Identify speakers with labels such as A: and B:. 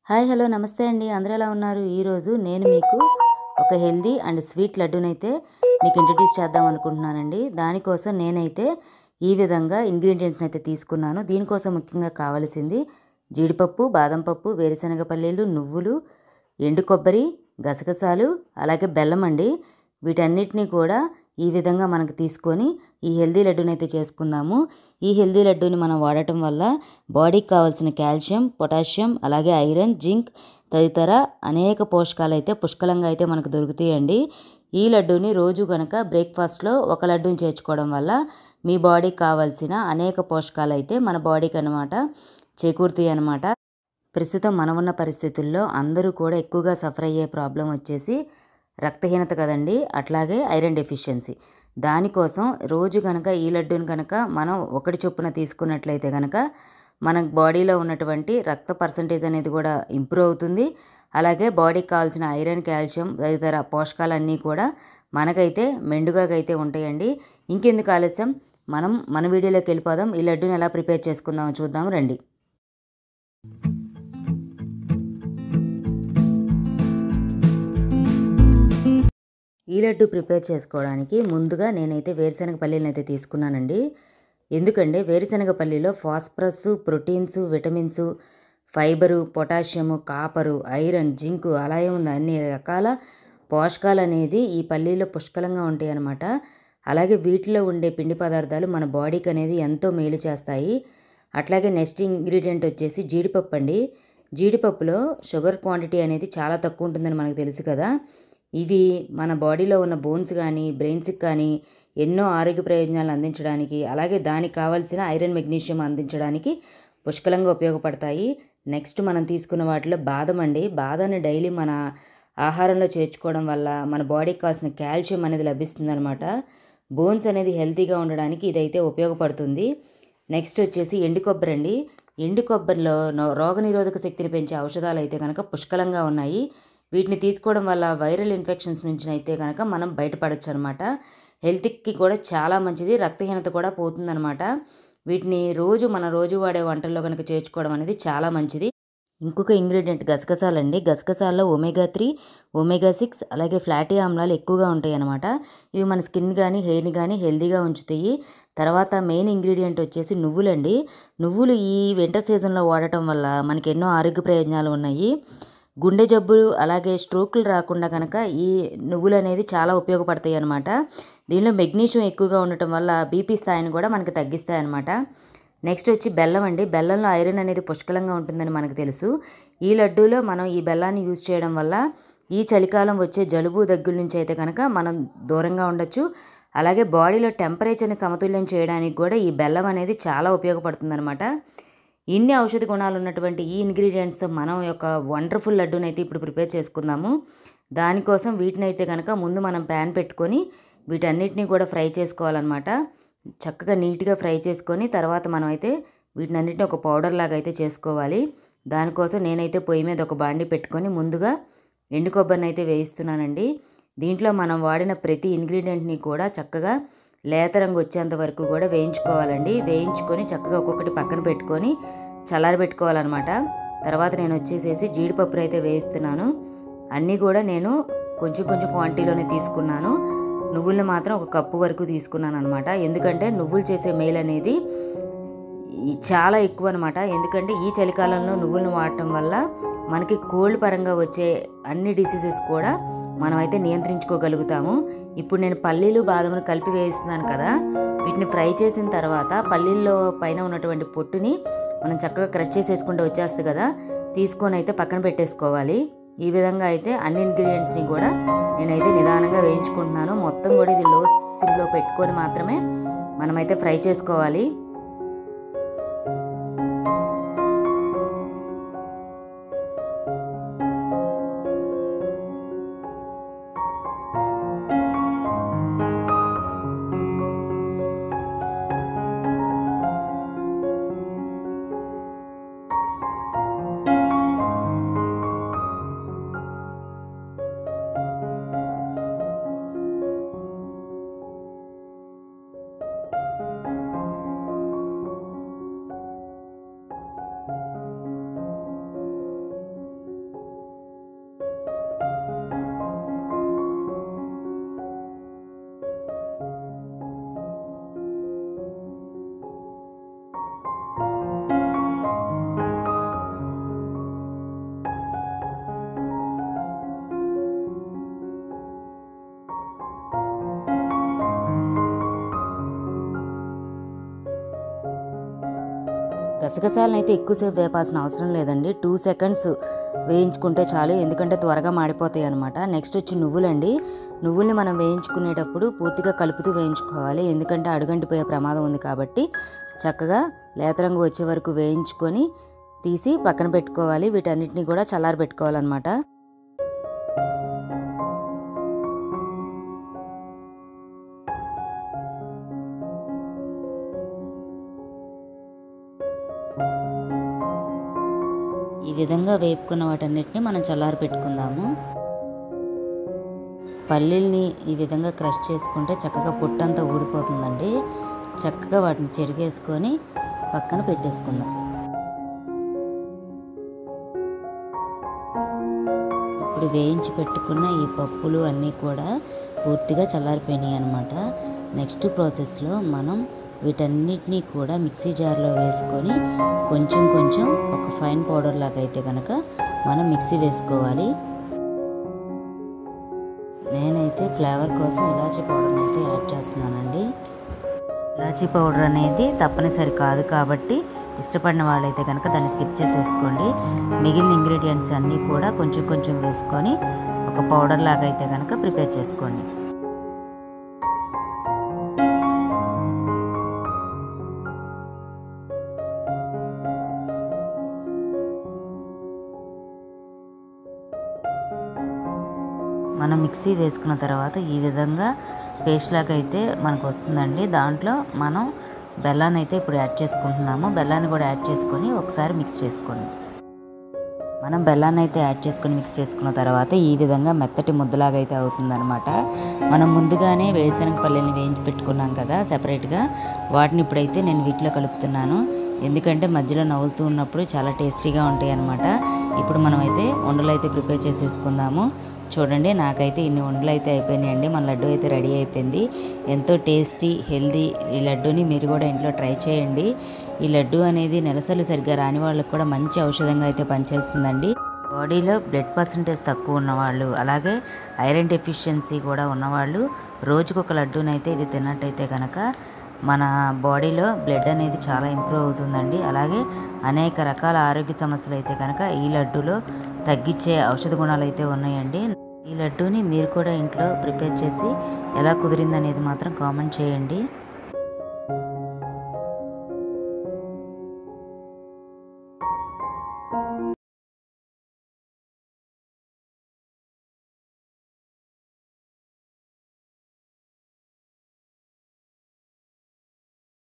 A: Hi hello నమస్తే అండి. అందరూ ఎలా ఉన్నారు? ఈరోజు నేను మీకు ఒక హెల్దీ అండ్ స్వీట్ లడ్డూనైతే మీకు ఇంట్రడ్యూస్ చేద్దాం అనుకుంటున్నానండి. దానికోసం నేనైతే ఈ విధంగా ఇంగ్రీడియంట్స్ని అయితే తీసుకున్నాను. దీనికోసం ముఖ్యంగా కావాల్సింది జీడిపప్పు, బాదం పప్పు, వేరుశనగ పల్లీలు, నువ్వులు, ఎండు కొబ్బరి, గసగసాలు, అలాగే బెల్లం అండి. వీటన్నిటిని కూడా ఈ విధంగా మనకు తీసుకొని ఈ హెల్దీ లడ్డూనైతే చేసుకుందాము. ఈ హెల్దీ లడ్డూని మనం వాడటం వల్ల బాడీకి కావాల్సిన కాల్షియం, పొటాషియం, అలాగే ఐరన్, జింక్ తదితర అనేక పోషకాలు అయితే పుష్కలంగా అయితే మనకు దొరుకుతాయండి. ఈ లడ్డూని రోజు కనుక బ్రేక్ఫాస్ట్లో ఒక లడ్డూని చేర్చుకోవడం వల్ల మీ బాడీకి కావాల్సిన అనేక పోషకాలు అయితే మన బాడీకి అనమాట చేకూరుతాయి అనమాట. ప్రస్తుతం మనం ఉన్న పరిస్థితుల్లో అందరూ కూడా ఎక్కువగా సఫర్ అయ్యే ప్రాబ్లం వచ్చేసి రక్తహీనత కదండి, అట్లాగే ఐరన్ డెఫిషియన్సీ. దానికోసం రోజు కనుక ఈ లడ్డూని కనుక మనం ఒకటి చొప్పున తీసుకున్నట్లయితే కనుక మన బాడీలో ఉన్నటువంటి రక్త పర్సంటేజ్ అనేది కూడా ఇంప్రూవ్ అవుతుంది. అలాగే బాడీకి కావాల్సిన ఐరన్, కాల్షియం తదితర పోషకాలన్నీ కూడా మనకైతే మెండుగా అయితే ఉంటాయండి. ఇంకెందుకు ఆలస్యం, మనం మన వీడియోలోకి వెళ్ళిపోదాం. ఈ లడ్డూని ఎలా ప్రిపేర్ చేసుకుందామో చూద్దాం రండి. ఈ లడ్డు ప్రిపేర్ చేసుకోవడానికి ముందుగా నేనైతే వేరుశనగ పల్లీలను అయితే తీసుకున్నానండి. ఎందుకంటే వేరుశనగ పల్లీలో phosphorus, proteins, vitamins, fibre, potassium, కాపరు, iron, zinc అలాగే ఉంది అన్ని రకాల పోషకాలు అనేది ఈ పల్లీలో పుష్కలంగా ఉంటాయి అన్నమాట. అలాగే వీటిలో ఉండే పిండి పదార్థాలు మన బాడీకి అనేది ఎంతో మేలు చేస్తాయి. అట్లాగే నెక్స్ట్ ఇంగ్రీడియంట్ వచ్చేసి జీడిపప్పు అండి. జీడిపప్పులో షుగర్ క్వాంటిటీ అనేది చాలా తక్కువ ఉంటుందని మనకు తెలుసు కదా. ఇవి మన బాడీలో ఉన్న బోన్స్ కానీ బ్రెయిన్స్కి కానీ ఎన్నో ఆరోగ్య ప్రయోజనాలు అందించడానికి, అలాగే దానికి కావాల్సిన ఐరన్, మెగ్నీషియం అందించడానికి పుష్కలంగా ఉపయోగపడతాయి. నెక్స్ట్ మనం తీసుకున్న వాటిలో బాదం అండి. బాదాన్ని డైలీ మన ఆహారంలో చేర్చుకోవడం వల్ల మన బాడీకి కావాల్సిన కాల్షియం అనేది లభిస్తుందనమాట. బోన్స్ అనేది హెల్తీగా ఉండడానికి ఇదైతే ఉపయోగపడుతుంది. నెక్స్ట్ వచ్చేసి ఎండు కొబ్బరి అండి. ఎండు కొబ్బరిలో రోగనిరోధక శక్తిని పెంచే ఔషధాలు అయితే కనుక పుష్కలంగా ఉన్నాయి. వీటిని తీసుకోవడం వల్ల వైరల్ ఇన్ఫెక్షన్స్ నుంచి అయితే కనుక మనం బయటపడచ్చు అనమాట. హెల్త్కి కూడా చాలా మంచిది, రక్తహీనత కూడా పోతుందనమాట. వీటిని మన రోజు వాడే వంటల్లో కనుక చేర్చుకోవడం అనేది చాలా మంచిది. ఇంకొక ఇంగ్రీడియంట్ గసగసాలండి. గసగసాల్లో ఒమేగా 3, ఒమేగా 6 అలాగే ఫ్లాటీ ఆమ్లాలు ఎక్కువగా ఉంటాయి అన్నమాట. ఇవి మన స్కిన్ కానీ హెయిర్ని కానీ హెల్తీగా ఉంచుతాయి. తర్వాత మెయిన్ ఇంగ్రీడియంట్ వచ్చేసి నువ్వులండి. నువ్వులు ఈ వింటర్ సీజన్లో వాడటం వల్ల మనకి ఎన్నో ఆరోగ్య ప్రయోజనాలు ఉన్నాయి. గుండె జబ్బులు అలాగే స్ట్రోకులు రాకుండా కనుక ఈ నువ్వులు అనేది చాలా ఉపయోగపడతాయి అన్నమాట. దీనిలో మెగ్నీషియం ఎక్కువగా ఉండటం వల్ల బీపీ స్థాయిని కూడా మనకి తగ్గిస్తాయి అన్నమాట. నెక్స్ట్ వచ్చి బెల్లం అండి. బెల్లంలో ఐరన్ అనేది పుష్కలంగా ఉంటుందని మనకు తెలుసు. ఈ లడ్డూలో మనం ఈ బెల్లాన్ని యూజ్ చేయడం వల్ల ఈ చలికాలం వచ్చే జలుబు దగ్గుల నుంచి అయితే కనుక మనం దూరంగా ఉండొచ్చు. అలాగే బాడీలో టెంపరేచర్ని సమతుల్యం చేయడానికి కూడా ఈ బెల్లం అనేది చాలా ఉపయోగపడుతుందన్నమాట. ఇన్ని ఔషధ గుణాలు ఉన్నటువంటి ఈ ఇంగ్రీడియంట్స్తో మనం యొక్క వండర్ఫుల్ లడ్డూని అయితే ఇప్పుడు ప్రిపేర్ చేసుకుందాము. దానికోసం వీటిని అయితే కనుక ముందు మనం ప్యాన్ పెట్టుకొని వీటన్నిటిని కూడా ఫ్రై చేసుకోవాలన్నమాట. చక్కగా నీట్గా ఫ్రై చేసుకొని తర్వాత మనం అయితే వీటినన్నిటిని ఒక పౌడర్ లాగా అయితే చేసుకోవాలి. దానికోసం నేనైతే పొయ్యి మీద ఒక బాండి పెట్టుకొని ముందుగా ఎండు కొబ్బరిని అయితే వేయిస్తున్నానండి. దీంట్లో మనం వాడిన ప్రతి ఇంగ్రీడియంట్ని కూడా చక్కగా లేత రంగు వచ్చేంత వరకు కూడా వేయించుకోవాలండి. వేయించుకొని చక్కగా ఒక్కొక్కటి పక్కన పెట్టుకొని చల్లారబెట్టుకోవాలన్నమాట. తర్వాత నేను వచ్చేసేసి జీడిపప్పును అయితే వేయిస్తున్నాను. అన్నీ కూడా నేను కొంచెం కొంచెం క్వాంటిటీలోనే తీసుకున్నాను. నువ్వులను మాత్రం ఒక కప్పు వరకు తీసుకున్నాను అనమాట. ఎందుకంటే నువ్వులు చేసే మేలు అనేది చాలా ఎక్కువ అనమాట. ఎందుకంటే ఈ చలికాలంలో నువ్వులను వాడటం వల్ల మనకి కోల్డ్ పరంగా వచ్చే అన్ని డిసీజెస్ కూడా మనమైతే నియంత్రించుకోగలుగుతాము. ఇప్పుడు నేను పల్లీలు, బాదమును కలిపి వేయిస్తున్నాను కదా. వీటిని ఫ్రై చేసిన తర్వాత పల్లీల్లో పైన ఉన్నటువంటి పొట్టుని మనం చక్కగా క్రష్ చేసేసుకుంటూ వచ్చేస్తుంది కదా, తీసుకొని అయితే పక్కన పెట్టేసుకోవాలి. ఈ విధంగా అయితే అన్ని ఇంగ్రీడియంట్స్ని కూడా నేనైతే నిదానంగా వేయించుకుంటున్నాను. మొత్తం కూడా ఇది లో సిమ్లో పెట్టుకొని మాత్రమే మనమైతే ఫ్రై చేసుకోవాలి. గసగసాలను అయితే ఎక్కువసేపు వేపాల్సిన అవసరం లేదండి, 2 సెకండ్స్ వేయించుకుంటే చాలు, ఎందుకంటే త్వరగా మాడిపోతాయి అనమాట. నెక్స్ట్ వచ్చి నువ్వులండి. నువ్వుల్ని మనం వేయించుకునేటప్పుడు పూర్తిగా కలుపుతూ వేయించుకోవాలి, ఎందుకంటే అడుగంటిపోయే ప్రమాదం ఉంది కాబట్టి చక్కగా లేత రంగు వచ్చే వరకు వేయించుకొని తీసి పక్కన పెట్టుకోవాలి. వీటన్నిటిని కూడా చల్లారి పెట్టుకోవాలన్నమాట. ఈ విధంగా వేపుకున్న వాటన్నిటిని మనం చల్లారి పెట్టుకుందాము. పల్లీల్ని ఈ విధంగా క్రష్ చేసుకుంటే చక్కగా పొట్టంతా ఊడిపోతుందండి. చక్కగా వాటిని చెరిగేసుకొని పక్కన పెట్టేసుకుందాం. ఇప్పుడు వేయించి పెట్టుకున్న ఈ పప్పులు అన్నీ కూడా పూర్తిగా చల్లారిపోయినాయి అన్నమాట. నెక్స్ట్ ప్రాసెస్లో మనం వీటన్నిటినీ కూడా మిక్సీ జార్లో వేసుకొని కొంచెం కొంచెం ఒక ఫైన్ పౌడర్ లాగా అయితే కనుక మనం మిక్సీ వేసుకోవాలి. నేనైతే ఫ్లేవర్ కోసం ఇలాచీ పౌడర్ని అయితే యాడ్ చేస్తున్నానండి. ఇలాచీ పౌడర్ అనేది తప్పనిసరి కాదు కాబట్టి ఇష్టపడిన వాళ్ళైతే కనుక దాన్ని స్కిప్ చేసేసుకోండి. మిగిలిన ఇంగ్రీడియంట్స్ అన్నీ కూడా కొంచెం కొంచెం వేసుకొని ఒక పౌడర్ లాగా అయితే కనుక ప్రిపేర్ చేసుకోండి. మనం మిక్సీ వేసుకున్న తర్వాత ఈ విధంగా పేస్ట్ లాగా అయితే మనకు వస్తుందండి. దాంట్లో మనం బెల్లాన్ని అయితే ఇప్పుడు యాడ్ చేసుకుంటున్నాము. బెల్లాన్ని కూడా యాడ్ చేసుకొని ఒకసారి మిక్స్ చేసుకోండి. మనం బెల్లాన్ని అయితే యాడ్ చేసుకొని మిక్స్ చేసుకున్న తర్వాత ఈ విధంగా మెత్తటి ముద్దలాగా అయితే అవుతుందన్నమాట. మనం ముందుగానే వేరుశనగ పల్లీని వేయించి పెట్టుకున్నాం కదా సెపరేట్గా, వాటిని ఇప్పుడైతే నేను వీటిలో కలుపుతున్నాను, ఎందుకంటే మధ్యలో నవ్వులుతూ ఉన్నప్పుడు చాలా టేస్టీగా ఉంటాయి అన్నమాట. ఇప్పుడు మనమైతే ఉండలు అయితే ప్రిపేర్ చేసేసుకుందాము. చూడండి, నాకైతే ఇన్ని ఉండలు అయితే అయిపోయినాయండి. మన లడ్డు అయితే రెడీ అయిపోయింది. ఎంతో టేస్టీ హెల్దీ ఈ లడ్డూని మీరు కూడా ఇంట్లో ట్రై చేయండి. ఈ లడ్డు అనేది నెలసలు సరిగ్గా రాని వాళ్ళకి కూడా మంచి ఔషధంగా అయితే పనిచేస్తుందండి. బాడీలో బ్లడ్ పర్సంటేజ్ తక్కువ ఉన్నవాళ్ళు, అలాగే ఐరన్ డెఫిషియన్సీ కూడా ఉన్నవాళ్ళు రోజుకొక లడ్డూనైతే ఇది తిన్నట్టయితే కనుక మన బాడీలో బ్లడ్ అనేది చాలా ఇంప్రూవ్ అవుతుందండి. అలాగే అనేక రకాల ఆరోగ్య సమస్యలు అయితే కనుక ఈ లడ్డూలో తగ్గించే ఔషధ గుణాలు అయితే ఉన్నాయండి. ఈ లడ్డూని మీరు కూడా ఇంట్లో ప్రిపేర్ చేసి ఎలా కుదిరిందనేది మాత్రం కామెంట్ చేయండి.